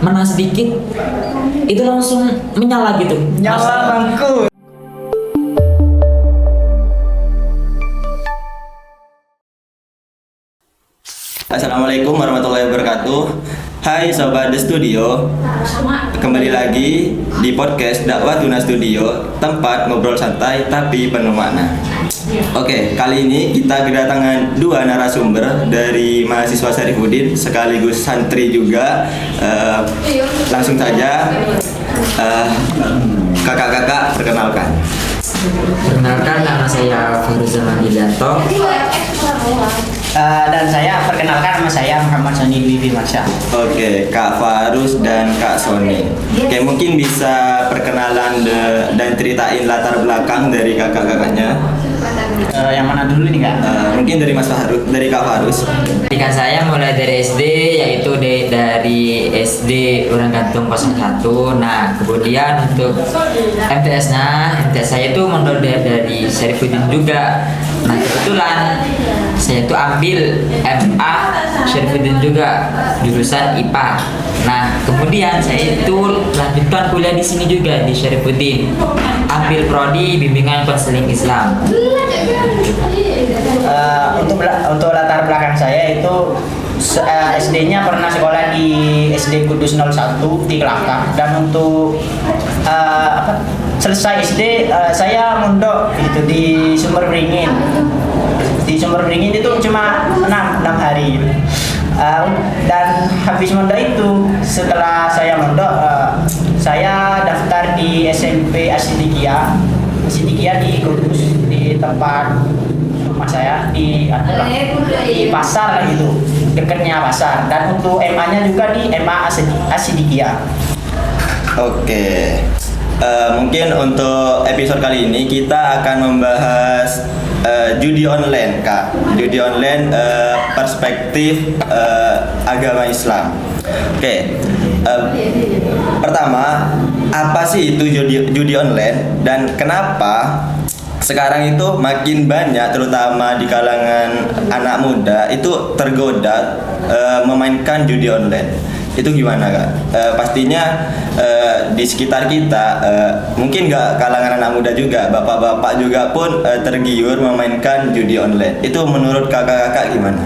menang sedikit itu langsung menyala gitu. Nyala bangku. Assalamualaikum warahmatullahi wabarakatuh. Hai Sobat The Studio, kembali lagi di podcast Dakwah Tuna Studio, tempat ngobrol santai tapi penuh makna. Oke, kali ini kita kedatangan dua narasumber dari mahasiswa Syarifuddin sekaligus santri juga. Langsung saja, kakak-kakak perkenalkan. Perkenalkan, nama saya Fahruzan Mandilanto. Dan saya perkenalkan, nama saya Muhammad Soni Dwi Marsha. Oke, Kak Farus dan Kak Soni. Oke, mungkin bisa perkenalan dan ceritain latar belakang dari kakak-kakaknya. Yang mana dulu nih Kak? Mungkin dari Mas Farus, dari Kak Farus. Pendidikan saya mulai dari SD, yaitu dari SD Urang Gantung 01. Nah, kemudian untuk MTS saya itu mondok dari Syarifuddin juga. Nah, kebetulan saya itu ambil MA Syarifuddin juga, jurusan IPA. Nah, kemudian saya itu lanjutkan kuliah di sini juga di Syarifuddin, ambil prodi bimbingan konseling Islam. Untuk latar belakang saya itu SD-nya pernah sekolah di SD Kudus 01 di Kelakah, dan untuk selesai SD saya mondok gitu di Sumber Beringin. Di Sumber Beringin itu cuma 6 hari. Dan habis mondok itu, setelah saya mondok, saya daftar di SMP Asidikia di Kudus, di tempat rumah saya di pasar lah gitu, dekatnya pasar. Dan untuk MA-nya juga di MA Asidikia. Oke, mungkin untuk episode kali ini kita akan membahas judi online, Kak. Judi online, perspektif agama Islam. Oke, pertama, apa sih itu judi online dan kenapa sekarang itu makin banyak, terutama di kalangan anak muda itu tergoda memainkan judi online? Itu gimana Kak? Pastinya di sekitar kita mungkin nggak kalangan anak muda juga, bapak-bapak juga pun tergiur memainkan judi online. Itu menurut kakak-kakak gimana?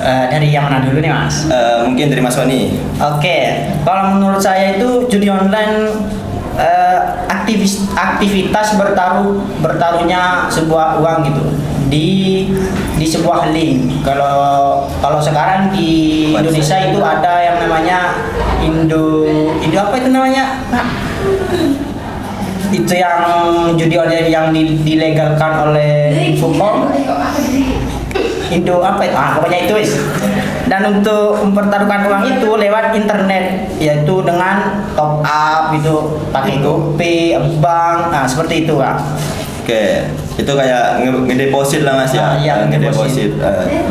Dari yang mana dulu nih Mas? Mungkin dari Mas Soni. Oke, kalau menurut saya itu judi online aktivitas bertaruhnya sebuah uang gitu di sebuah link. Kalau sekarang di Indonesia itu ada yang namanya Indo apa itu namanya Pak? Itu yang judi online yang dilegalkan oleh Infocom. Indo apa itu? Pokoknya itu wis. Dan untuk mempertaruhkan uang itu lewat internet, yaitu dengan top up itu pakai GoPay, bank, nah seperti itu Kak. Oke, itu kayak ngedeposit lah Mas ya. Iya, ngedeposit.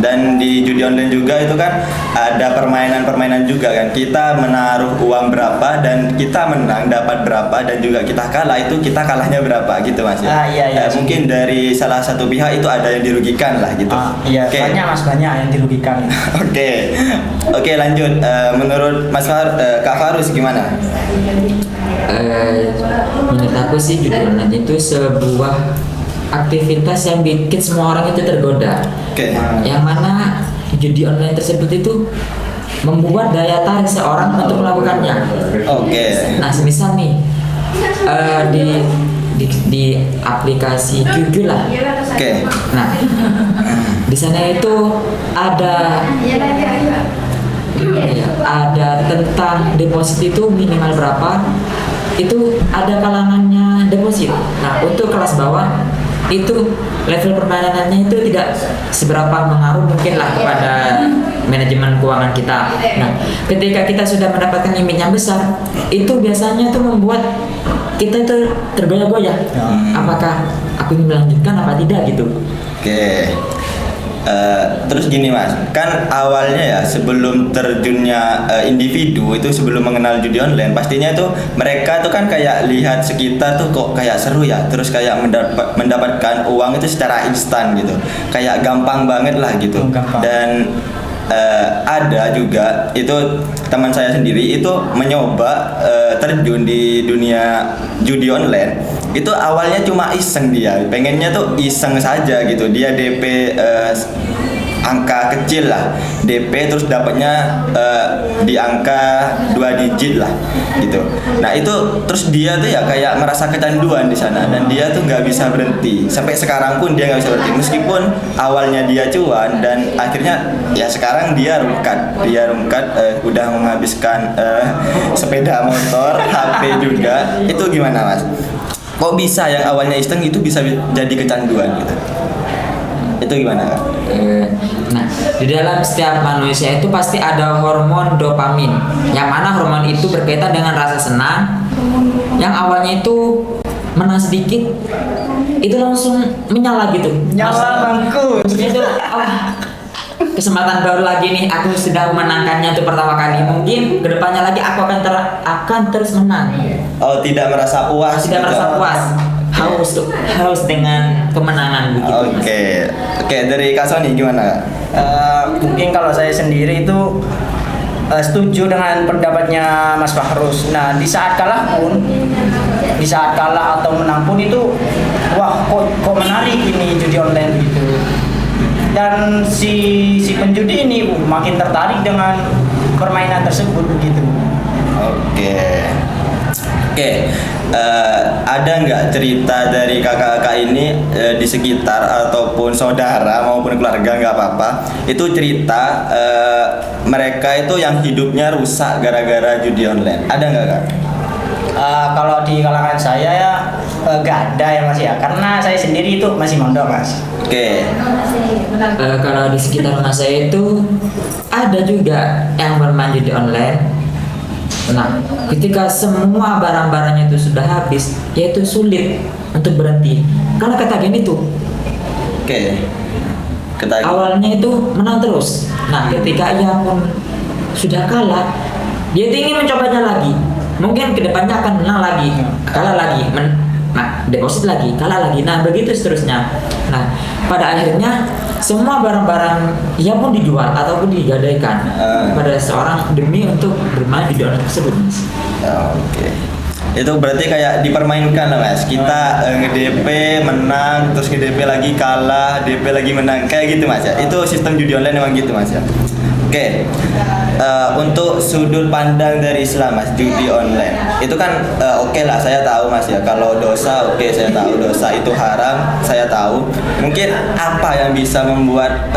Dan di judi online juga itu kan ada permainan-permainan juga kan. Kita menaruh uang berapa dan kita menang dapat berapa, dan juga kita kalah itu kita kalahnya berapa gitu Mas ya. Iya. Mungkin dari salah satu pihak itu ada yang dirugikan lah gitu. Iya, Oke. banyak Mas, banyak yang dirugikan. Oke, lanjut. Menurut Mas Kak Farus gimana? Menurut aku sih judi online itu sebuah aktivitas yang bikin semua orang itu tergoda. Oke. Yang mana judi online tersebut itu membuat daya tarik seorang untuk melakukannya. Oke. Nah, semisal nih di aplikasi QQ lah. Oke. Nah, di sana itu ada tentang deposit itu minimal berapa, itu ada kalangannya deposit. Nah, untuk kelas bawah itu level permainannya itu tidak seberapa mengaruh mungkin lah kepada manajemen keuangan kita. Nah, ketika kita sudah mendapatkan limit yang besar, itu biasanya itu membuat kita itu tergoyah-goyah. Apakah aku ingin melanjutkan apa tidak gitu. Oke. Terus gini Mas, kan awalnya ya sebelum terjunnya individu itu, sebelum mengenal judi online, pastinya itu mereka tuh kan kayak lihat sekitar tuh kok kayak seru ya, terus kayak mendapatkan uang itu secara instan gitu, kayak gampang banget lah gitu. Gampang. Dan ada juga itu teman saya sendiri itu mencoba terjun di dunia judi online. Itu awalnya cuma iseng, dia pengennya tuh iseng saja gitu, dia DP angka kecil lah, DP terus dapatnya di angka 2 digit lah gitu. Nah itu terus dia tuh ya kayak merasa kecanduan di sana, dan dia tuh nggak bisa berhenti sampai sekarang pun dia nggak bisa berhenti, meskipun awalnya dia cuan dan akhirnya ya sekarang dia rungkat udah menghabiskan sepeda motor, HP juga. Itu gimana Mas? Kok bisa yang awalnya iseng itu bisa jadi kecanduan gitu? Itu gimana Kak? Nah, di dalam setiap manusia itu pasti ada hormon dopamin, yang mana hormon itu berkaitan dengan rasa senang. Yang awalnya itu menang sedikit, itu langsung menyala gitu. Nyala bangku. Itu kesempatan baru lagi nih, aku sudah memenangkannya untuk pertama kali. Mungkin kedepannya lagi aku akan terus menang. Oh, tidak merasa puas? Tidak gitu? merasa puas. Haus dengan kemenangan begitu. Oke, dari Kak Sony gimana? Mungkin kalau saya sendiri itu setuju dengan pendapatnya Mas Fahrus. Nah, di saat kalah atau menang pun itu, wah kok menarik ini judi online gitu. Dan si penjudi ini makin tertarik dengan permainan tersebut begitu. Oke, ada nggak cerita dari kakak-kakak ini di sekitar ataupun saudara maupun keluarga, nggak apa-apa, itu cerita mereka itu yang hidupnya rusak gara-gara judi online? Ada nggak Kak? Kalau di kalangan saya ya nggak ada ya Mas ya, karena saya sendiri itu masih mondok Mas. Oke. Kalau di sekitar rumah saya itu ada juga yang bermain judi online. Nah, ketika semua barang-barangnya itu sudah habis, ya itu sulit untuk berhenti karena ketagihan itu. Oke. Ketagihan. Awalnya itu menang terus. Nah, ketika ia pun sudah kalah, dia ingin mencobanya lagi. Mungkin kedepannya akan menang lagi, kalah lagi, deposit lagi, kalah lagi. Nah, begitu seterusnya. Nah, pada akhirnya semua barang-barang ia pun dijual ataupun digadaikan pada seorang demi untuk bermain di online tersebut. Oke. Itu berarti kayak dipermainkan lah Mas. Kita nge-DP menang, terus nge-DP lagi kalah, DP lagi menang, kayak gitu Mas ya. Itu sistem judi online emang gitu Mas ya. Oke. Untuk sudut pandang dari Islam Mas, judi online itu kan oke lah, saya tahu Mas ya, kalau dosa saya tahu dosa itu haram, saya tahu. Mungkin apa yang bisa membuat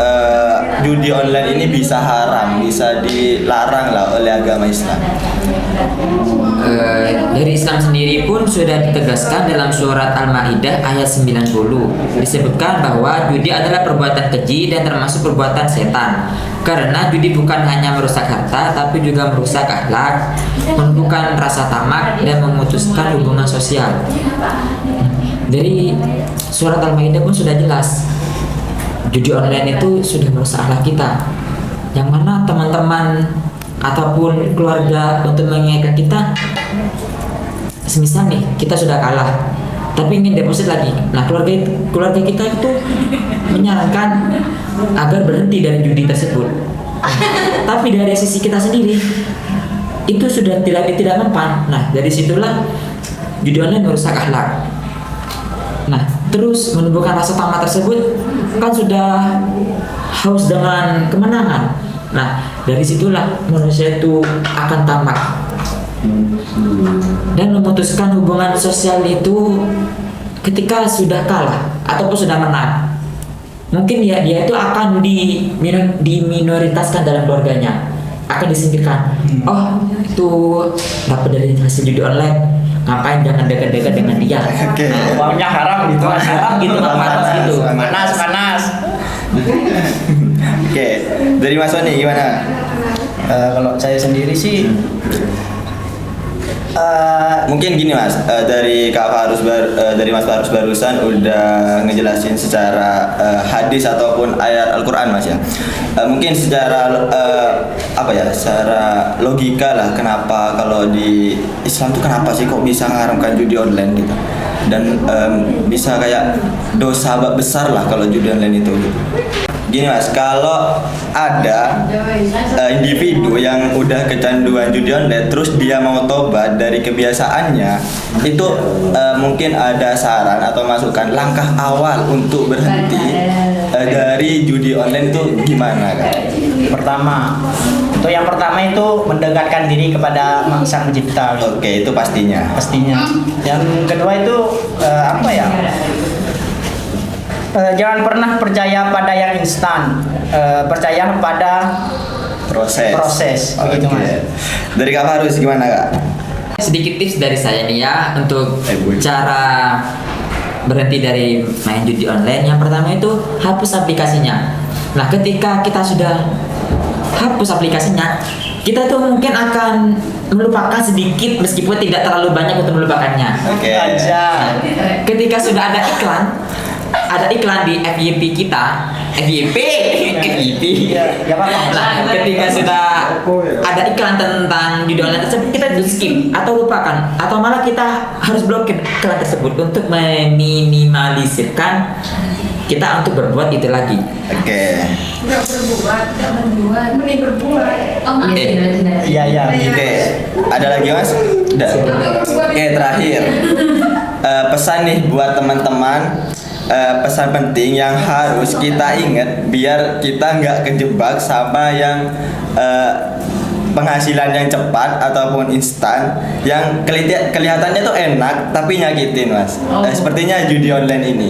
judi online ini bisa haram, bisa dilarang lah oleh agama Islam? Dari Islam sendiri pun sudah ditegaskan dalam surat Al-Maidah ayat 90, disebutkan bahwa judi adalah perbuatan keji dan termasuk perbuatan setan. Karena judi bukan hanya merusak harta, tapi juga merusak akhlak, menumbuhkan rasa tamak, dan memutuskan hubungan sosial. Dari surat Al-Maidah pun sudah jelas, judi online itu sudah merusak akhlak kita, yang mana teman-teman ataupun keluarga untuk mengingatkan kita, semisal nih kita sudah kalah tapi ingin deposit lagi. Nah, keluarga kita itu menyarankan agar berhenti dari judi tersebut. Tapi dari sisi kita sendiri itu sudah tidak mempan. Nah, dari situlah judi online merusak akhlak. Nah, terus menumbuhkan rasa tamak tersebut, kan sudah haus dengan kemenangan. Nah, dari situlah manusia itu akan tamak dan memutuskan hubungan sosial itu ketika sudah kalah ataupun sudah menang. Mungkin dia itu akan diminoritaskan dalam keluarganya, akan disingkirkan. Oh, itu dapat dari hasil judi online, ngapain, jangan dekat-dekat dengan dia. Oke. Uangnya haram gitu. Haram gitu, panas gitu. Panas. Oke, dari Mas Sony gimana? Kalau saya sendiri sih Mungkin gini Mas, dari dari Mas Farus barusan udah ngejelasin secara hadis ataupun ayat Al-Quran Mas ya. Mungkin secara secara logika lah, kenapa kalau di Islam tuh kenapa sih kok bisa mengharamkan judi online gitu, dan bisa kayak dosa besar lah kalau judi online itu gitu. Gini Mas, kalau ada individu yang udah kecanduan judi online terus dia mau tobat dari kebiasaannya, itu mungkin ada saran atau masukan langkah awal untuk berhenti dari judi online itu gimana Kak? Yang pertama itu mendekatkan diri kepada Sang Pencipta. Oke, itu pastinya. Pastinya. Yang kedua itu apa ya? Jangan pernah percaya pada yang instan. Percaya pada proses. Begitu Oke. Mas. Dari Kak Farus gimana Kak? Sedikit tips dari saya nih ya untuk cara berhenti dari main judi online. Yang pertama itu hapus aplikasinya. Nah, ketika kita sudah hapus aplikasinya, kita tuh mungkin akan melupakan sedikit meskipun tidak terlalu banyak untuk melupakannya. Oke. Aja. Ketika sudah ada iklan di FYP kita, FYP. Ya, apa-apa. Nah, ketika sudah ada iklan tentang judi online tersebut, kita itu skip atau lupakan, atau malah kita harus blokir iklan tersebut untuk meminimalisirkan kita untuk berbuat itu lagi. Oke. Mending berbuat. Iya. Oke. Ada lagi Mas? Udah. Oke, terakhir. Pesan nih buat teman-teman, pesan penting yang harus kita ingat biar kita nggak kejebak sama yang penghasilan yang cepat ataupun instan yang kelihatannya tuh enak tapi nyakitin Mas. Sepertinya judi online ini.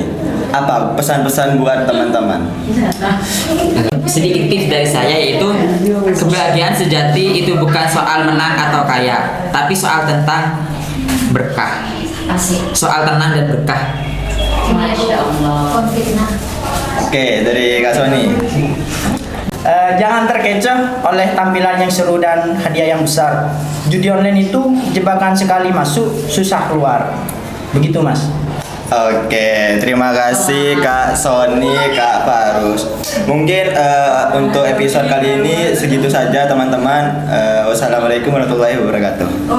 Apa pesan-pesan buat teman-teman? Sedikit tips dari saya yaitu kebahagiaan sejati itu bukan soal menang atau kaya, tapi soal tentang berkah. Asik. Soal tenang dan berkah. Masya Allah. Oke, dari Kak Sony. Jangan terkecoh oleh tampilan yang seru dan hadiah yang besar. Judi online itu jebakan sekali masuk, susah keluar. Begitu Mas. Oke, terima kasih Kak Sony, Kak Farus. Mungkin untuk episode kali ini segitu saja teman-teman. Wassalamualaikum warahmatullahi wabarakatuh.